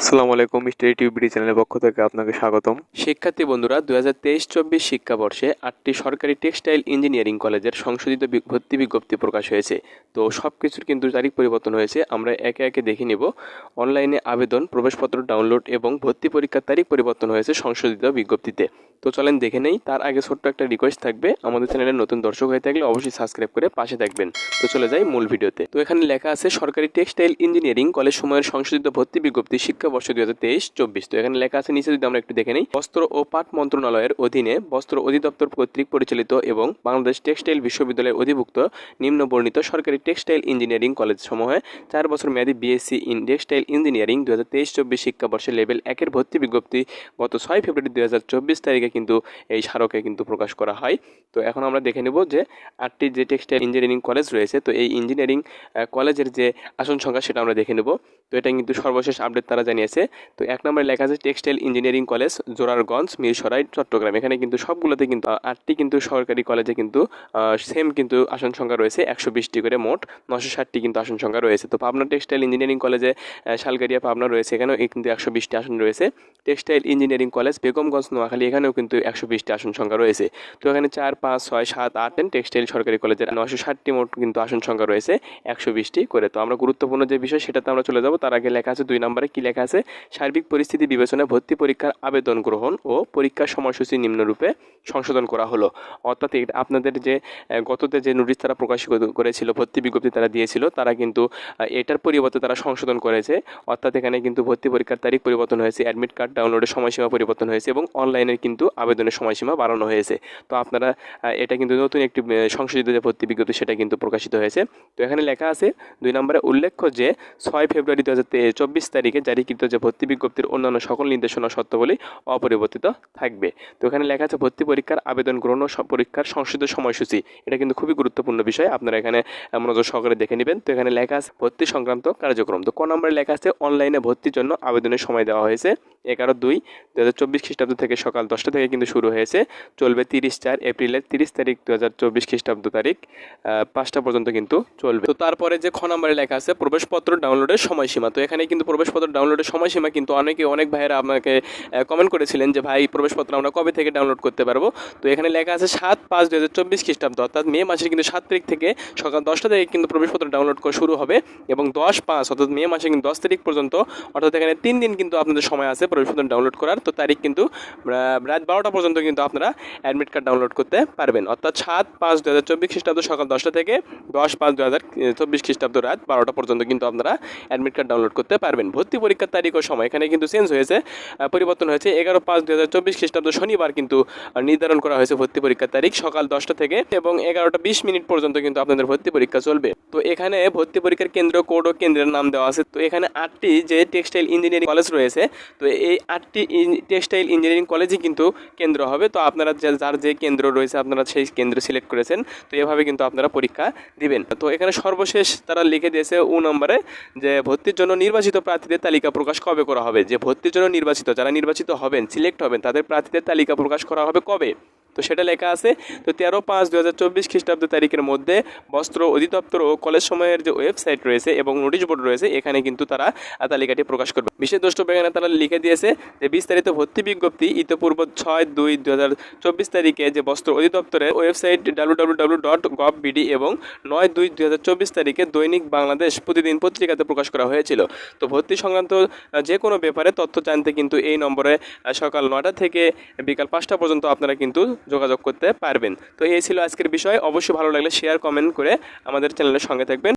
আসসালামু আলাইকুম, study tube চ্যানেলের পক্ষ থেকে আপনাকে স্বাগতম। শিক্ষার্থী বন্ধুরা, 2023-24 শিক্ষাবর্ষে 8টি সরকারি টেক্সটাইল ইঞ্জিনিয়ারিং কলেজের সংশোধিত ভর্তি বিজ্ঞপ্তি প্রকাশ হয়েছে। তো সব কিছুর কিন্তু তারিখ পরিবর্তন হয়েছে, আমরা একে একে দেখে নিব। অনলাইনে আবেদন, প্রবেশপত্র ডাউনলোড এবং ভর্তি পরীক্ষার তারিখ পরিবর্তন হয়েছে সংশোধিত বিজ্ঞপ্তিতে। তো চলেন দেখে নেই। তার আগে ছোট্ট একটা রিকোয়েস্ট থাকবে, আমাদের চ্যানেলের নতুন দর্শক হয়ে থাকলে অবশ্যই সাবস্ক্রাইব করে পাশে থাকবেন। তো চলে যাই মূল ভিডিওতে। তো এখানে লেখা আছে সরকারি টেক্সটাইল ইঞ্জিনিয়ারিং কলেজ সময়ের সংশোধিত ভর্তি বিজ্ঞপ্তি শিক্ষাবর্ষ 2023-24। তো এখানে লেখা আছে, নিচে যদি আমরা একটু দেখে নিই, বস্ত্র ও পাট মন্ত্রণালয়ের অধীনে বস্ত্র অধিদপ্তর কর্তৃক পরিচালিত এবং বাংলাদেশ টেক্সটাইল বিশ্ববিদ্যালয়ের অধিভুক্ত নিম্ন বর্ণিত সরকারি টেক্সটাইল ইঞ্জিনিয়ারিং কলেজ সমূহে 4 বছর মেয়াদী বিএসসি ইন টেক্সটাইল ইঞ্জিনিয়ারিং 2023-24 শিক্ষাবর্ষে লেভেল 1-এর ভর্তি বিজ্ঞপ্তি গত 6 ফেব্রুয়ারি 2024 তারিখে কিন্তু এই স্মারকে কিন্তু প্রকাশ করা হয়। তো এখন আমরা দেখে নেব যে 8টি যে টেক্সটাইল ইঞ্জিনিয়ারিং কলেজ রয়েছে, তো এই ইঞ্জিনিয়ারিং কলেজের যে আসন সংখ্যা সেটা আমরা দেখে নেব। তো এটা কিন্তু সর্বশেষ আপডেট তারা জানিয়েছে। তো 1 নম্বরে লেখা আছে textile engineering college Zorarganj, Mirsarai, Chattogram. এখানে কিন্তু সবগুলোতে কিন্তু 8টি কিন্তু সরকারি কলেজে কিন্তু সেম কিন্তু আসন সংখ্যা রয়েছে, 120টি করে, মোট 960টি কিন্তু আসন সংখ্যা রয়েছে। তো পাবনা টেক্সটাইল ইঞ্জিনিয়ারিং কলেজে শালগাড়িয়া পাবনা রয়েছে, এখানেও কিন্তু 120টি আসন রয়েছে। Textile engineering college Begumganj Noakhali, এখানেও কিন্তু 120টি আসন সংখ্যা রয়েছে। তো এখানে 4, 5, 6, 7, 8 টেক্সটাইল সরকারি কলেজের 960টি মোট কিন্তু আসন সংখ্যা রয়েছে, 120টি করে। তো আমরা গুরুত্বপূর্ণ যে বিষয় সেটাতে আমরা চলে যাব। তার আগে লেখা আছে 2 নম্বরে কি লেখা আছে, সার্বিক পরিস্থিতি বিবেচনায় ভর্তি পরীক্ষার আবেদন গ্রহণ ও পরীক্ষার সময়সূচি নিম্নরূপে সংশোধন করা হলো। অর্থাৎ আপনাদের যে গততে যে নোটিশ তারা প্রকাশ করেছিল, ভর্তি বিজ্ঞপ্তি তারা দিয়েছিল, তারা কিন্তু এটার পরিবর্তে তারা সংশোধন করেছে। অর্থাৎ এখানে কিন্তু ভর্তি পরীক্ষার তারিখ পরিবর্তন হয়েছে, অ্যাডমিট কার্ড ডাউনলোডের সময়সীমা পরিবর্তন হয়েছে এবং অনলাইনের কিন্তু আবেদনের সময়সীমা বাড়ানো হয়েছে। তো আপনারা এটা কিন্তু নতুন একটি সংশোধিত যে ভর্তি বিজ্ঞপ্তি সেটা কিন্তু প্রকাশিত হয়েছে। তো এখানে লেখা আছে 2 নম্বরে, উল্লেখ্য যে 6 ফেব্রুয়ারি 2024 তারিখে জারিকৃত যে ভর্তি বিজ্ঞপ্তির অন্যান্য সকল নির্দেশনা শর্তাবলী অপরিবর্তিত থাকবে। তো এখানে লেখা আছে ভর্তি পরীক্ষার আবেদন গ্রহণ ও পরীক্ষার সংশোধিত সময়সূচি। এটা কিন্তু খুবই গুরুত্বপূর্ণ বিষয়, আপনারা এখানে মনোযোগ সহকারে দেখে নেবেন। তো এখানে লেখা আছে ভর্তি সংক্রান্ত কার্যক্রম। তো ক নম্বরে লেখা আছে অনলাইনে ভর্তির জন্য আবেদনের সময় দেওয়া হয়েছে 11/2/2024 খ্রিস্টাব্দ থেকে সকাল 10টা থেকে কিন্তু শুরু হয়েছে, চলবে 30 এপ্রিলের 30 তারিখ 2024 খ্রিস্টাব্দ তারিখ 5টা পর্যন্ত কিন্তু চলবে। তো তারপরে যে খ নম্বরে লেখা আছে প্রবেশপত্র ডাউনলোডের সময়সীমা। তো এখানে কিন্তু প্রবেশপত্র ডাউনলোডের সময়সীমা কিন্তু অনেক ভাইয়েরা আপনাকে কমেন্ট করেছিলেন যে ভাই প্রবেশপত্র আমরা কবে থেকে ডাউনলোড করতে পারবো। তো এখানে লেখা আছে 7/5/2024 খ্রিস্টাব্দ, অর্থাৎ মে মাসের কিন্তু 7 তারিখ থেকে সকাল 10টা থেকে কিন্তু প্রবেশপত্র ডাউনলোড করা শুরু হবে এবং 10/5 অর্থাৎ মে মাসে কিন্তু 10 তারিখ পর্যন্ত, অর্থাৎ এখানে 3 দিন কিন্তু আপনাদের সময় আছে প্রবেশপত্র ডাউনলোড করার। তো তারিখ কিন্তু রাত 12টা পর্যন্ত কিন্তু আপনারা অ্যাডমিট কার্ড ডাউনলোড করতে পারবেন। অর্থাৎ 7/5/2024 খ্রিস্টাব্দ সকাল 10টা থেকে 10/5/2024 খ্রিস্টাব্দ রাত 12টা পর্যন্ত কিন্তু আপনারা অ্যাডমিট কার্ড ডাউনলোড করতে পারবেন। ভর্তি পরীক্ষার তারিখ ও সময় এখানে কিন্তু চেঞ্জ হয়েছে, পরিবর্তন হয়েছে। 11/5/2024 খ্রিস্টাব্দ শনিবার কিন্তু নির্ধারণ করা হয়েছে ভর্তি পরীক্ষার তারিখ সকাল 10টা থেকে এবং 11টা 20 মিনিট পর্যন্ত কিন্তু আপনাদের ভর্তি পরীক্ষা চলবে। তো এখানে ভর্তি পরীক্ষার কেন্দ্র, কোড ও কেন্দ্রের নাম দেওয়া আছে। তো এখানে 8টি যে টেক্সটাইল ইঞ্জিনিয়ারিং কলেজ রয়েছে, তো এই 8টি টেক্সটাইল ইঞ্জিনিয়ারিং কলেজই কিন্তু কেন্দ্র হবে। তো আপনারা যার যে কেন্দ্র রয়েছে আপনারা সেই কেন্দ্র সিলেক্ট করেছেন, তো এভাবে কিন্তু আপনারা পরীক্ষা দিবেন। তো এখানে সর্বশেষ তারা লিখে দিয়েছে নম্বরে যে ভর্তির জন্য নির্বাচিত প্রার্থীদের তালিকা প্রকাশ কবে করা হবে। যে ভর্তির জন্য যারা নির্বাচিত হবেন, সিলেক্ট হবেন, তাদের প্রার্থীদের তালিকা প্রকাশ করা হবে কবে, তো সেটা লেখা আছে। তো 13/5/2024 খ্রিস্টাব্দ তারিখের মধ্যে বস্ত্র অধিদপ্তর ও কলেজ সময়ের যে ওয়েবসাইট রয়েছে এবং নোটিশ বোর্ড রয়েছে, এখানে কিন্তু তারা তালিকাটি প্রকাশ করবে। বিশেষ দ্রষ্টব্য এখানে তারা লিখে দিয়েছে যে বিস্তারিত ভর্তি বিজ্ঞপ্তি ইতিপূর্ব 6/2/2024 তারিখে যে বস্ত্র অধিদপ্তরের ওয়েবসাইট www.gov.bd এবং 9/2/2024 তারিখে দৈনিক বাংলাদেশ প্রতিদিন পত্রিকাতে প্রকাশ করা হয়েছিল। তো ভর্তি সংক্রান্ত যে কোনো ব্যাপারে তথ্য জানতে কিন্তু এই নম্বরে সকাল 9টা থেকে বিকাল 5টা পর্যন্ত আপনারা কিন্তু যোগাযোগ করতে পারবেন। তো এই ছিল আজকের বিষয়। অবশ্যই ভালো লাগলে শেয়ার, কমেন্ট করে আমাদের চ্যানেলের সঙ্গে থাকবেন।